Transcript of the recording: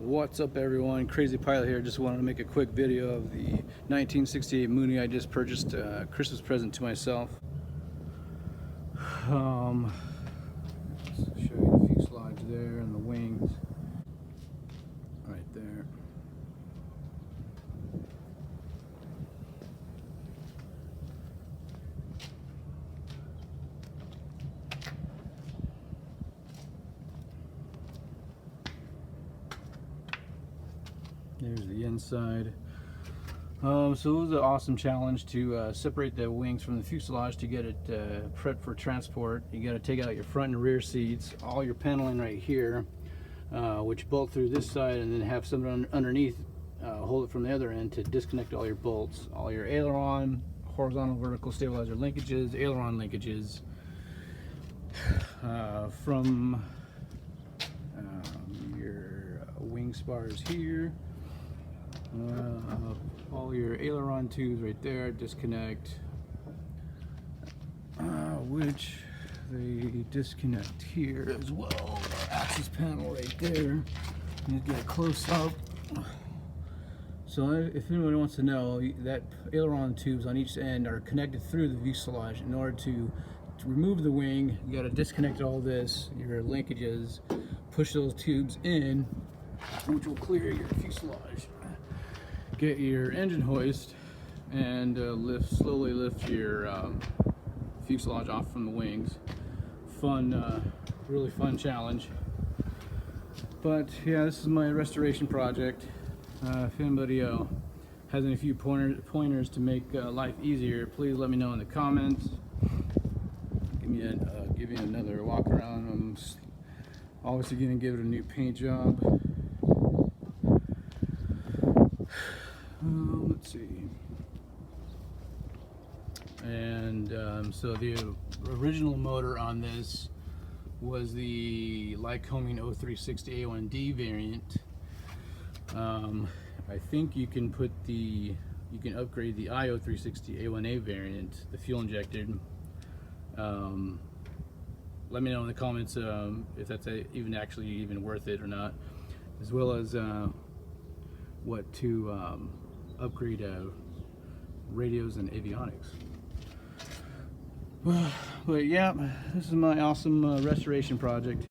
What's up, everyone? Crazy Pilot here. Just wanted to make a quick video of the 1968 Mooney I just purchased, Christmas present to myself. Let's show you the fuselage there and the wings right there. There's the inside. So it was an awesome challenge to separate the wings from the fuselage to get it prepped for transport. You got to take out your front and rear seats, all your paneling right here, which bolt through this side, and then have something underneath hold it from the other end to disconnect all your bolts, all your aileron, horizontal, vertical stabilizer linkages, aileron linkages from your wing spars here. All your aileron tubes right there disconnect, which they disconnect here as well. Axis panel right there. You get a close up. So if anybody wants to know, that aileron tubes on each end are connected through the fuselage. In order to remove the wing, you got to disconnect all this, your linkages, push those tubes in, which will clear your fuselage. Get your engine hoist and slowly lift your fuselage off from the wings. Fun, really fun challenge. But yeah, this is my restoration project. If anybody has any few pointers to make life easier, please let me know in the comments. Give me another walk around. I'm obviously gonna give it a new paint job. Let's see. And so the original motor on this was the Lycoming 0360 A1D variant. I think you can upgrade the I0360 A1A variant, the fuel injected. Let me know in the comments if that's even worth it or not, as well as what to upgrade radios and avionics. But yeah, this is my awesome restoration project.